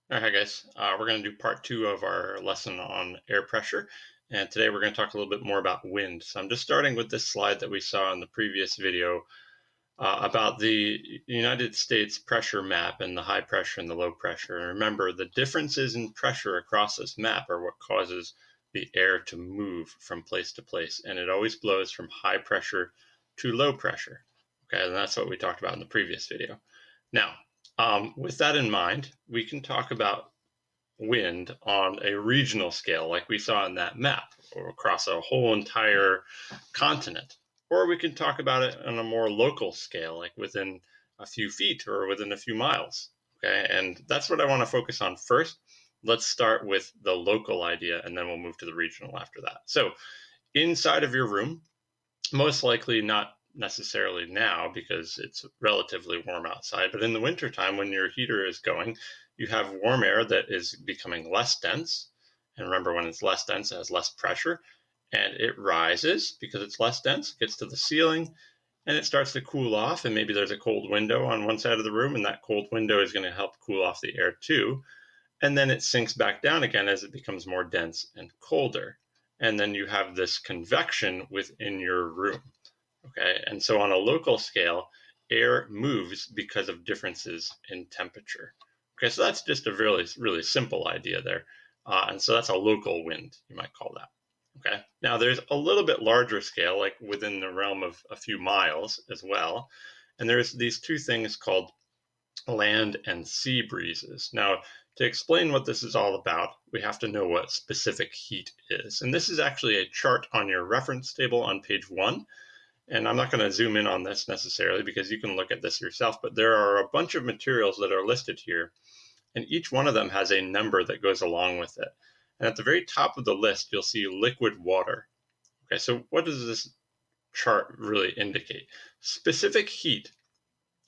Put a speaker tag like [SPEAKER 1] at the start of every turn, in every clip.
[SPEAKER 1] All right, guys. We're going to do part two of our lesson on air pressure. And today we're going to talk a little bit more about wind. So I'm just starting with this slide that we saw in the previous video about the United States pressure map and the high pressure and the low pressure. And remember, the differences in pressure across this map are what causes the air to move from place to place. And it always blows from high pressure to low pressure. Okay, and that's what we talked about in the previous video. Now, with that in mind, we can talk about wind on a regional scale, like we saw in that map, or across a whole entire continent. Or we can talk about it on a more local scale, like within a few feet or within a few miles. Okay, and that's what I want to focus on first. Let's start with the local idea, and then we'll move to the regional after that. So, inside of your room, most likely not necessarily now because it's relatively warm outside, but in the wintertime when your heater is going, you have warm air that is becoming less dense. And remember, when it's less dense, it has less pressure and it rises because it's less dense, gets to the ceiling, and it starts to cool off. And maybe there's a cold window on one side of the room, and that cold window is going to help cool off the air too. And then it sinks back down again as it becomes more dense and colder. And then you have this convection within your room. Okay, and so on a local scale, air moves because of differences in temperature. Okay, so that's just a really simple idea there. And so that's a local wind, you might call that. Okay, now there's a little bit larger scale, like within the realm of a few miles as well. And there's these two things called land and sea breezes. Now, to explain what this is all about, we have to know what specific heat is. And this is actually a chart on your reference table on page 1. And I'm not going to zoom in on this necessarily because you can look at this yourself, but there are a bunch of materials that are listed here, and each one of them has a number that goes along with it. And at the very top of the list, you'll see liquid water. Okay, so what does this chart really indicate? Specific heat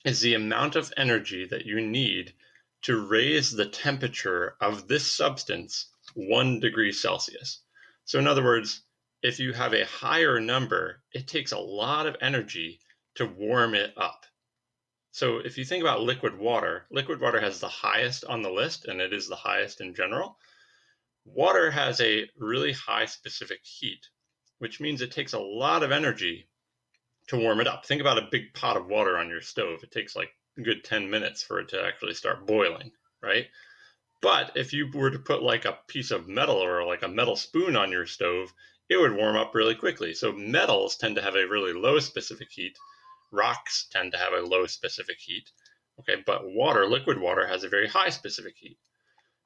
[SPEAKER 1] is the amount of energy that you need to raise the temperature of this substance 1 degree Celsius. So, in other words, if you have a higher number, it takes a lot of energy to warm it up. So, if you think about liquid water has the highest on the list, and it is the highest in general. Water has a really high specific heat, which means it takes a lot of energy to warm it up. Think about a big pot of water on your stove. It takes like a good 10 minutes for it to actually start boiling, right? But if you were to put like a piece of metal or like a metal spoon on your stove, it would warm up really quickly. So metals tend to have a really low specific heat. Rocks tend to have a low specific heat. Okay, but water, liquid water, has a very high specific heat.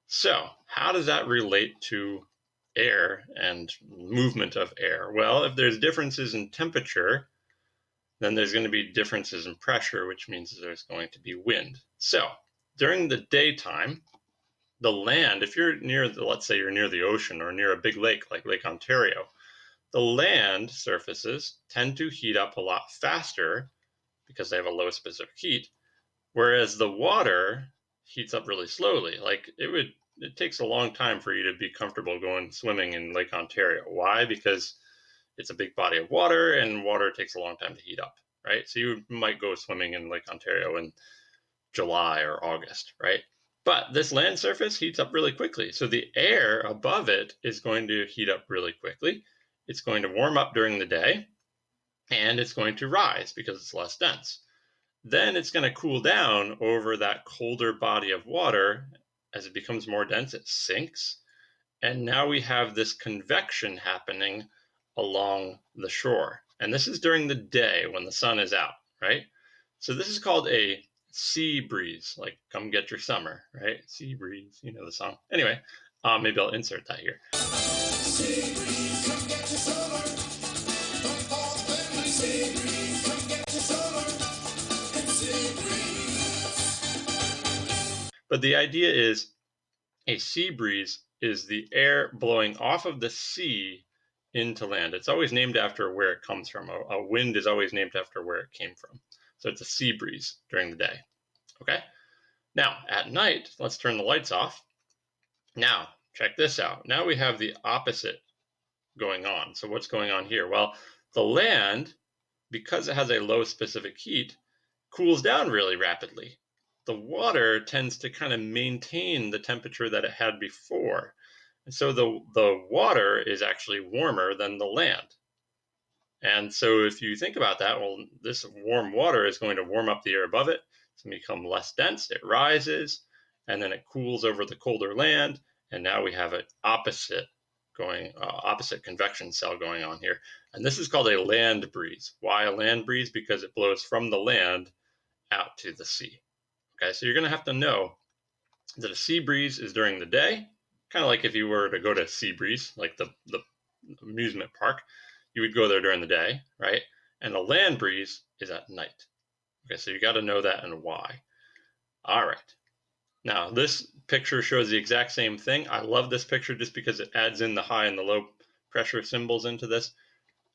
[SPEAKER 1] So how does that relate to air and movement of air? Well, if there's differences in temperature, then there's going to be differences in pressure, which means there's going to be wind. So during the daytime, the land, if you're near let's say you're near the ocean or near a big lake like Lake Ontario, the land surfaces tend to heat up a lot faster because they have a low specific heat, whereas the water heats up really slowly. Like it takes a long time for you to be comfortable going swimming in Lake Ontario. Why? Because it's a big body of water and water takes a long time to heat up, right? So you might go swimming in Lake Ontario in July or August, right? But this land surface heats up really quickly. So the air above it is going to heat up really quickly. It's going to warm up during the day and it's going to rise because it's less dense. Then it's going to cool down over that colder body of water. As it becomes more dense, it sinks. And now we have this convection happening along the shore. And this is during the day when the sun is out, right? So this is called a sea breeze, like come get your summer, right? Sea breeze, you know the song. Anyway, maybe I'll insert that here. Sea breeze, come get your summer. From all the family, sea breeze, come get your summer. It's sea breeze. But the idea is a sea breeze is the air blowing off of the sea into land. It's always named after where it comes from. A wind is always named after where it came from. So it's a sea breeze during the day. Okay? Now, at night, let's turn the lights off. Now, check this out. Now we have the opposite going on. So what's going on here? Well, the land, because it has a low specific heat, cools down really rapidly. the water tends to kind of maintain the temperature that it had before. And so the water is actually warmer than the land. And so if you think about that, well, this warm water is going to warm up the air above it. It's going to become less dense. It rises, and then it cools over the colder land. And now we have an opposite convection cell going on here. And this is called a land breeze. Why a land breeze? Because it blows from the land out to the sea. Okay, so you're going to have to know that a sea breeze is during the day, kind of like if you were to go to Sea Breeze, like the amusement park, you would go there during the day, right? And a land breeze is at night. Okay, so you got to know that and why. All right. Now, this picture shows the exact same thing. I love this picture just because it adds in the high and the low pressure symbols into this.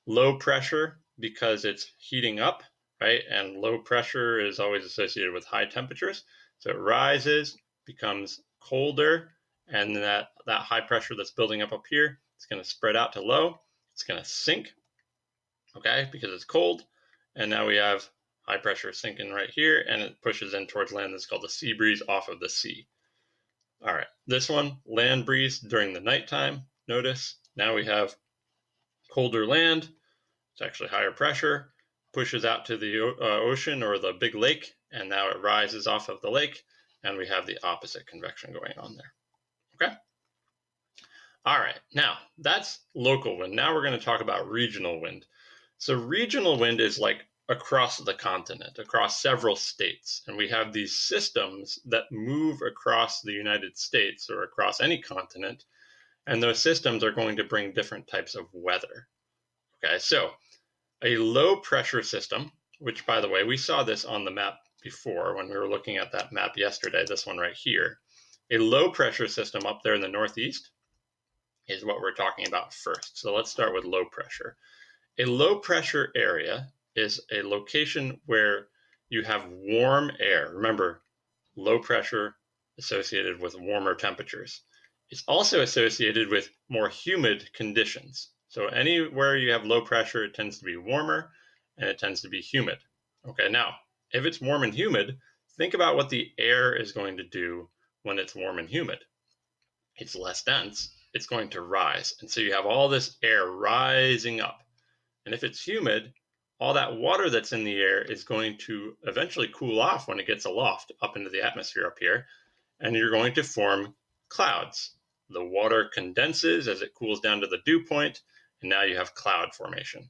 [SPEAKER 1] Low pressure because it's heating up, right? And low pressure is always associated with high temperatures. So it rises, becomes colder, and that high pressure that's building up here, it's going to spread out to low. It's going to sink, okay, because it's cold. And now we have high pressure sinking right here, and it pushes in towards land. That's called the sea breeze off of the sea. All right, this one, land breeze during the nighttime. Notice now we have colder land. It's actually higher pressure, pushes out to the ocean or the big lake, and now it rises off of the lake, and we have the opposite convection going on there. Okay? All right, now that's local wind. Now we're going to talk about regional wind. So regional wind is like across the continent, across several states, and we have these systems that move across the United States or across any continent, and those systems are going to bring different types of weather. Okay, so a low pressure system, which by the way, we saw this on the map before when we were looking at that map yesterday, this one right here. A low pressure system up there in the northeast is what we're talking about first. So let's start with low pressure. A low pressure area is a location where you have warm air. Remember, low pressure associated with warmer temperatures. It's also associated with more humid conditions. So anywhere you have low pressure, it tends to be warmer and it tends to be humid. Okay, now, if it's warm and humid, think about what the air is going to do when it's warm and humid. It's less dense, it's going to rise. And so you have all this air rising up. And if it's humid, all that water that's in the air is going to eventually cool off when it gets aloft up into the atmosphere up here, and you're going to form clouds. The water condenses as it cools down to the dew point, and now you have cloud formation.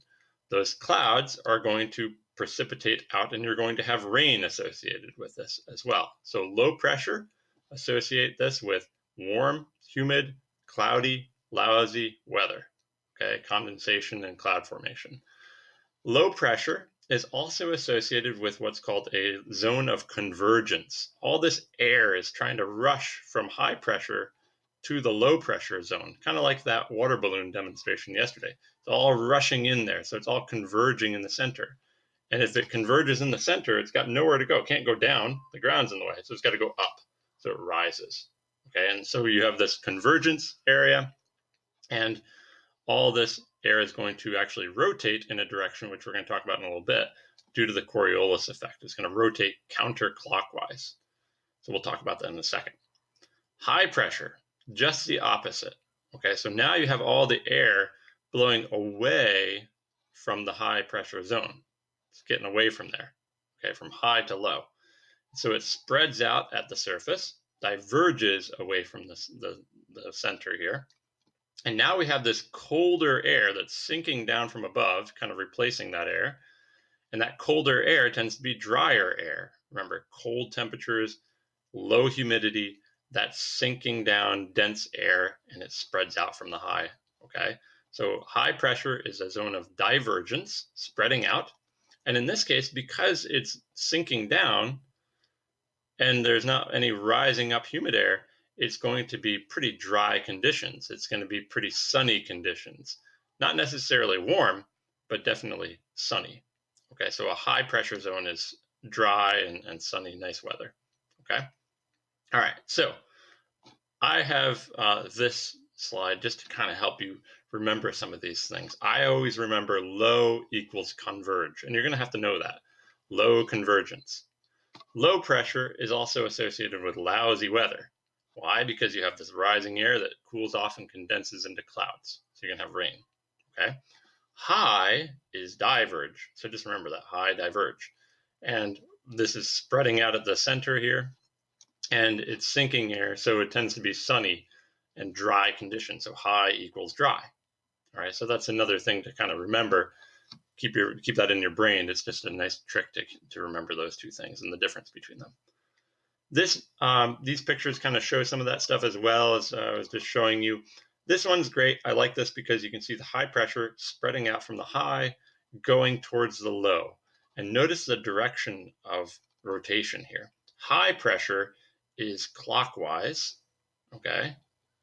[SPEAKER 1] Those clouds are going to precipitate out, and you're going to have rain associated with this as well. So low pressure, associate this with warm, humid, cloudy, lousy weather. Okay, condensation and cloud formation. Low pressure is also associated with what's called a zone of convergence. All this air is trying to rush from high pressure to the low pressure zone, kind of like that water balloon demonstration yesterday. It's all rushing in there, so it's all converging in the center. And if it converges in the center, it's got nowhere to go. It can't go down. The ground's in the way, so it's got to go up. So it rises. Okay, and so you have this convergence area, and all this air is going to actually rotate in a direction, which we're going to talk about in a little bit, due to the Coriolis effect. It's going to rotate counterclockwise. So we'll talk about that in a second. High pressure, just the opposite. Okay, so now you have all the air blowing away from the high pressure zone. It's getting away from there, okay, from high to low. So it spreads out at the surface, diverges away from the center here. And now we have this colder air that's sinking down from above, kind of replacing that air. And that colder air tends to be drier air. Remember, cold temperatures, low humidity, that's sinking down dense air, and it spreads out from the high. Okay, so high pressure is a zone of divergence, spreading out. And in this case, because it's sinking down and there's not any rising up humid air, it's going to be pretty dry conditions. It's going to be pretty sunny conditions. Not necessarily warm, but definitely sunny. Okay, so a high pressure zone is dry and sunny, nice weather. Okay, all right, so I have this slide just to kind of help you remember some of these things. I always remember low equals converge, and you're going to have to know that. Low convergence. Low pressure is also associated with lousy weather. Why? Because you have this rising air that cools off and condenses into clouds. So you're going to have rain. Okay. High is diverge. So just remember that high, diverge. And this is spreading out at the center here. And it's sinking air. So it tends to be sunny and dry conditions. So high equals dry. All right. So that's another thing to kind of remember. Keep that in your brain. It's just a nice trick to remember those two things and the difference between them. These pictures kind of show some of that stuff as well, as I was just showing you. This one's great. I like this because you can see the high pressure spreading out from the high, going towards the low. And notice the direction of rotation here. High pressure is clockwise, okay,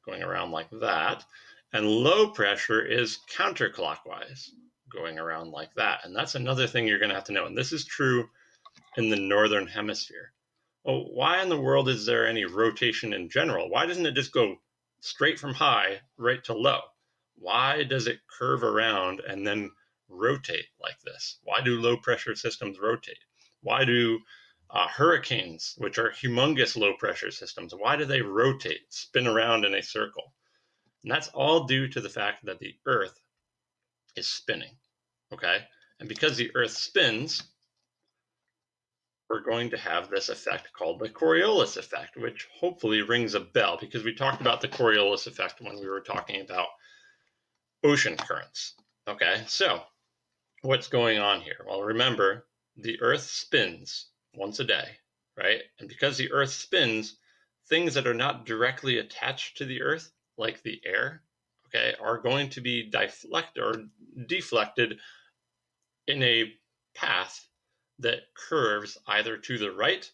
[SPEAKER 1] going around like that. And low pressure is counterclockwise, going around like that. And that's another thing you're going to have to know. And this is true in the northern hemisphere. Well, why in the world is there any rotation in general? Why doesn't it just go straight from high right to low? Why does it curve around and then rotate like this? Why do low pressure systems rotate? Why do hurricanes, which are humongous low pressure systems, why do they rotate, spin around in a circle? And that's all due to the fact that the Earth is spinning, okay? And because the Earth spins, we're going to have this effect called the Coriolis effect, which hopefully rings a bell because we talked about the Coriolis effect when we were talking about ocean currents. Okay, so what's going on here? Well, remember, the Earth spins once a day, right? And because the Earth spins, things that are not directly attached to the Earth, like the air, okay, are going to be deflected in a path that curves either to the right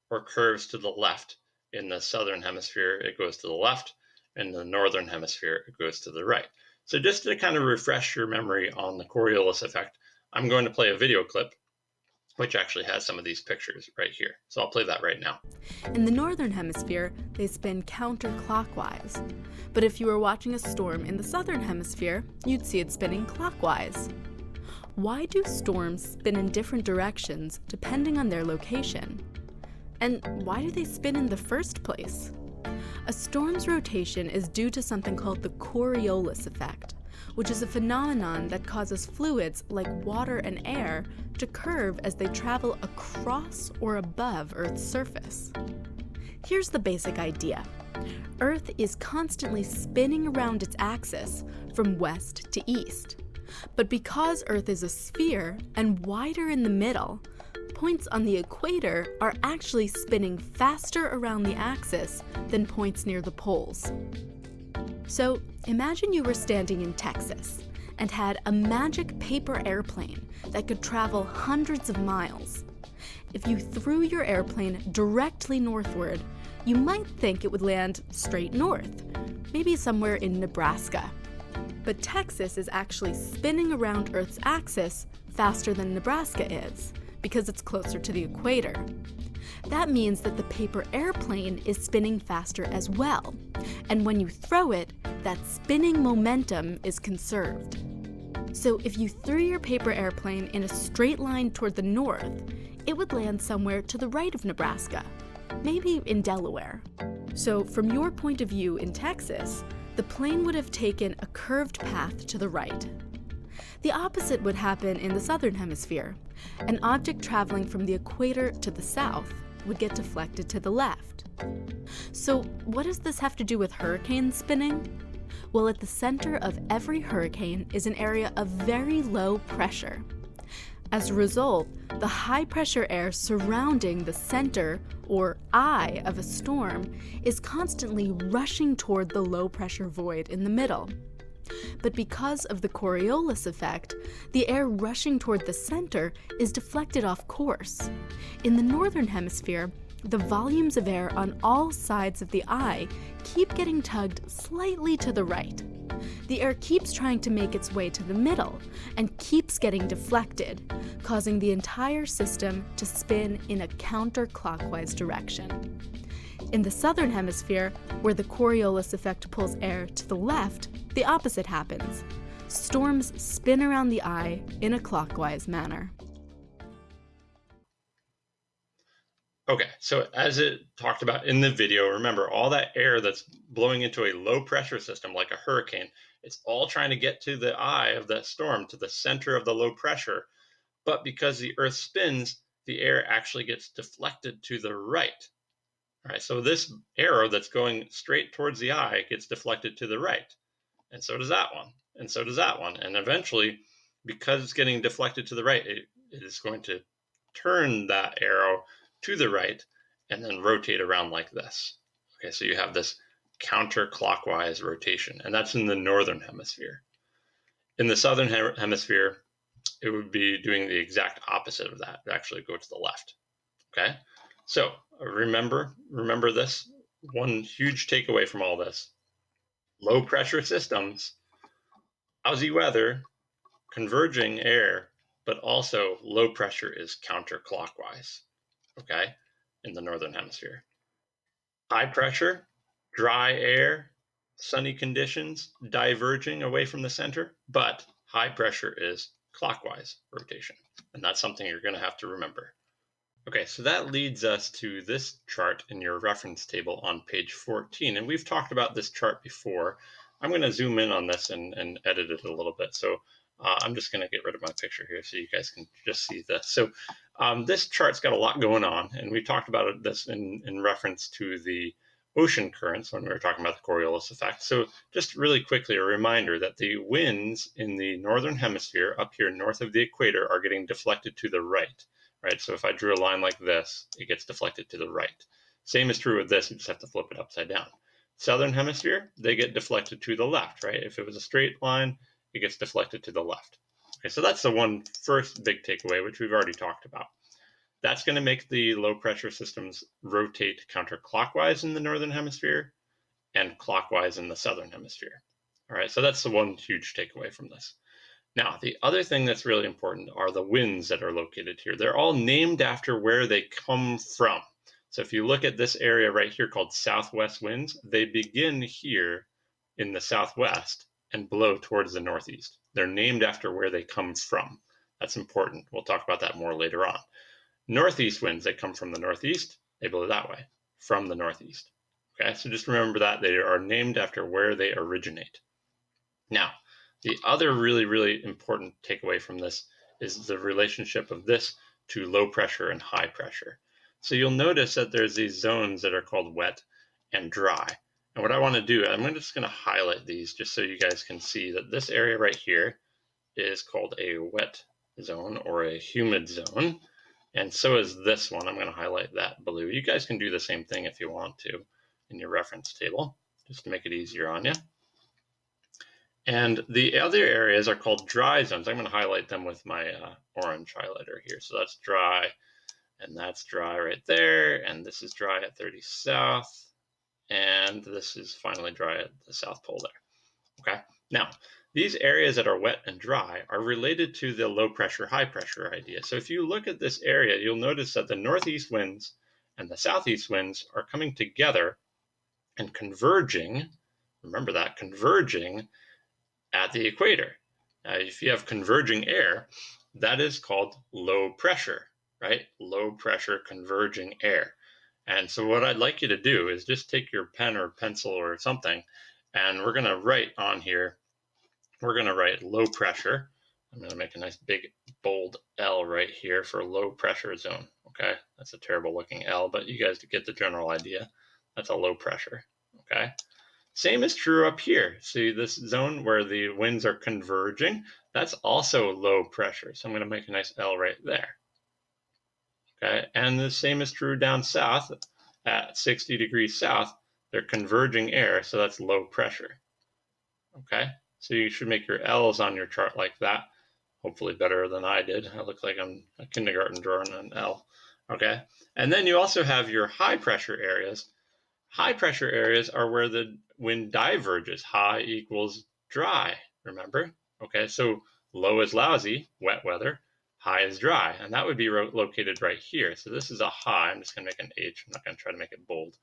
[SPEAKER 1] or curves to the left. In the southern hemisphere, it goes to the left. In the northern hemisphere, it goes to the right. So just to kind of refresh your memory on the Coriolis effect, I'm going to play a video clip which actually has some of these pictures right here. So I'll play that right now.
[SPEAKER 2] In the northern hemisphere, they spin counterclockwise. But if you were watching a storm in the southern hemisphere, you'd see it spinning clockwise. Why do storms spin in different directions depending on their location? And why do they spin in the first place? A storm's rotation is due to something called the Coriolis Effect, which is a phenomenon that causes fluids like water and air to curve as they travel across or above Earth's surface. Here's the basic idea. Earth is constantly spinning around its axis from west to east. But because Earth is a sphere and wider in the middle, points on the equator are actually spinning faster around the axis than points near the poles. So imagine you were standing in Texas and had a magic paper airplane that could travel hundreds of miles. If you threw your airplane directly northward, you might think it would land straight north, maybe somewhere in Nebraska. But Texas is actually spinning around Earth's axis faster than Nebraska is, because it's closer to the equator. That means that the paper airplane is spinning faster as well, and when you throw it, that spinning momentum is conserved. So if you threw your paper airplane in a straight line toward the north, it would land somewhere to the right of Nebraska, maybe in Delaware. So from your point of view in Texas, the plane would have taken a curved path to the right. The opposite would happen in the southern hemisphere. An object traveling from the equator to the south would get deflected to the left. So what does this have to do with hurricane spinning? Well, at the center of every hurricane is an area of very low pressure. As a result, the high-pressure air surrounding the center, or eye, of a storm is constantly rushing toward the low-pressure void in the middle. But because of the Coriolis effect, the air rushing toward the center is deflected off course. In the northern hemisphere, the volumes of air on all sides of the eye keep getting tugged slightly to the right. The air keeps trying to make its way to the middle and keeps getting deflected, causing the entire system to spin in a counterclockwise direction. In the southern hemisphere, where the Coriolis effect pulls air to the left, the opposite happens. Storms spin around the eye in a clockwise manner.
[SPEAKER 1] Okay, so as it talked about in the video, remember all that air that's blowing into a low pressure system like a hurricane, it's all trying to get to the eye of the storm, to the center of the low pressure. But because the Earth spins, the air actually gets deflected to the right. All right, so this arrow that's going straight towards the eye gets deflected to the right. And so does that one. And so does that one. And eventually, because it's getting deflected to the right, it is going to turn that arrow to the right and then rotate around like this. Okay, so you have this counterclockwise rotation, and that's in the northern hemisphere. In the southern hemisphere, it would be doing the exact opposite of that. It actually go to the left. Okay, so remember this one huge takeaway from all this: low pressure systems, lousy weather, converging air, but also low pressure is counterclockwise. Okay, in the northern hemisphere. High pressure, dry air, sunny conditions, diverging away from the center, but high pressure is clockwise rotation. And that's something you're going to have to remember. Okay, so that leads us to this chart in your reference table on page 14. And we've talked about this chart before. I'm going to zoom in on this and edit it a little bit. So I'm just going to get rid of my picture here so you guys can just see this. So this chart's got a lot going on, and we talked about this in reference to the ocean currents when we were talking about the Coriolis effect. So just really quickly, a reminder that the winds in the northern hemisphere up here north of the equator are getting deflected to the right. Right? So if I drew a line like this, it gets deflected to the right. Same is true with this, you just have to flip it upside down. Southern hemisphere, they get deflected to the left, right? If it was a straight line, it gets deflected to the left. Okay, so that's the one first big takeaway, which we've already talked about. That's going to make the low pressure systems rotate counterclockwise in the northern hemisphere and clockwise in the southern hemisphere. All right, so that's the one huge takeaway from this. Now, the other thing that's really important are the winds that are located here. They're all named after where they come from. So if you look at this area right here called southwest winds, they begin here in the southwest and blow towards the northeast. They're named after where they come from. That's important. We'll talk about that more later on. Northeast winds, they come from the northeast, they blow that way, from the northeast. Okay, so just remember that they are named after where they originate. Now, the other really, really important takeaway from this is the relationship of this to low pressure and high pressure. So you'll notice that there's these zones that are called wet and dry. And what I want to do, I'm just going to highlight these just so you guys can see that this area right here is called a wet zone or a humid zone. And so is this one. I'm going to highlight that blue. You guys can do the same thing if you want to in your reference table, just to make it easier on you. And the other areas are called dry zones. I'm going to highlight them with my orange highlighter here. So that's dry, and that's dry right there. And this is dry at 30 south. And this is finally dry at the South Pole there. Okay. Now, these areas that are wet and dry are related to the low pressure, high pressure idea. So if you look at this area, you'll notice that the northeast winds and the southeast winds are coming together and converging. Remember that, converging at the equator. Now, if you have converging air, that is called low pressure, right? Low pressure converging air. And so what I'd like you to do is just take your pen or pencil or something, and we're going to write on here, we're going to write low pressure. I'm going to make a nice big bold L right here for low pressure zone. Okay, that's a terrible looking L, but you guys get the general idea. That's a low pressure. Okay. Same is true up here. See this zone where the winds are converging? That's also low pressure. So I'm going to make a nice L right there. Okay, and the same is true down south at 60 degrees south. They're converging air, so that's low pressure. Okay, so you should make your L's on your chart like that. Hopefully better than I did. I look like I'm a kindergarten drawing an L. Okay, and then you also have your high pressure areas. High pressure areas are where the wind diverges. High equals dry, remember? Okay, so low is lousy, wet weather. High is dry, and that would be located right here. So this is a high. I'm just going to make an H. I'm not going to try to make it bold.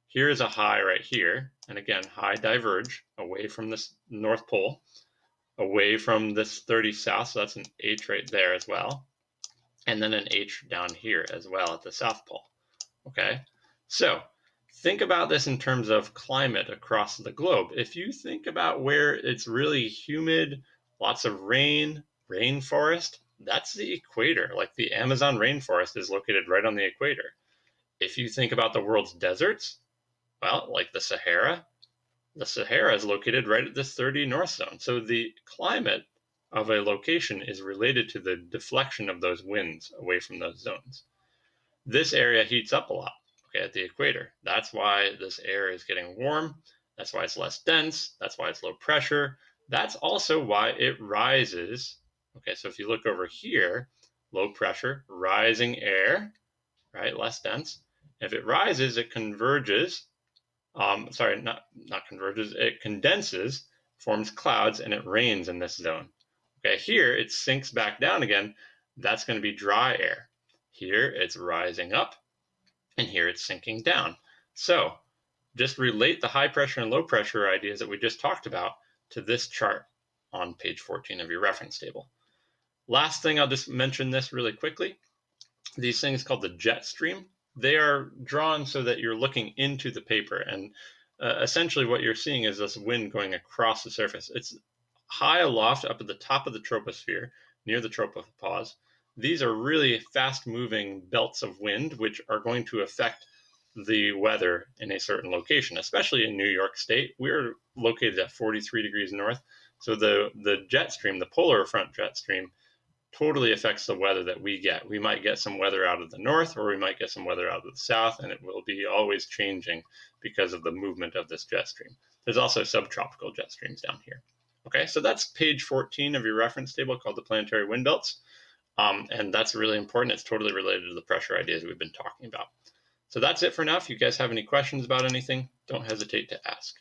[SPEAKER 1] Here is a high right here. And again, high diverge away from this North Pole, away from this 30 south. So that's an H right there as well. And then an H down here as well at the South Pole. Okay, so think about this in terms of climate across the globe. If you think about where it's really humid, lots of rain, rainforest, that's the equator. Like the Amazon rainforest is located right on the equator. If you think about the world's deserts, well, like the Sahara is located right at this 30 north zone. So the climate of a location is related to the deflection of those winds away from those zones. This area heats up a lot, okay, at the equator. That's why this air is getting warm. That's why it's less dense. That's why it's low pressure. That's also why it rises. Okay, so if you look over here, low pressure, rising air, right, less dense. If it rises, it converges. Sorry, not converges. It condenses, forms clouds, and it rains in this zone. Okay, here it sinks back down again. That's going to be dry air. Here it's rising up, and here it's sinking down. So just relate the high pressure and low pressure ideas that we just talked about to this chart on page 14 of your reference table. Last thing, I'll just mention this really quickly. These things called the jet stream, they are drawn so that you're looking into the paper. And essentially what you're seeing is this wind going across the surface. It's high aloft up at the top of the troposphere, near the tropopause. These are really fast moving belts of wind, which are going to affect the weather in a certain location, especially in New York State. We're located at 43 degrees north. So the jet stream, the polar front jet stream, totally affects the weather that we get. We might get some weather out of the north, or we might get some weather out of the south, and it will be always changing because of the movement of this jet stream. There's also subtropical jet streams down here. Okay, so that's page 14 of your reference table called the planetary wind belts. And that's really important. It's totally related to the pressure ideas we've been talking about. So that's it for now. If you guys have any questions about anything, don't hesitate to ask.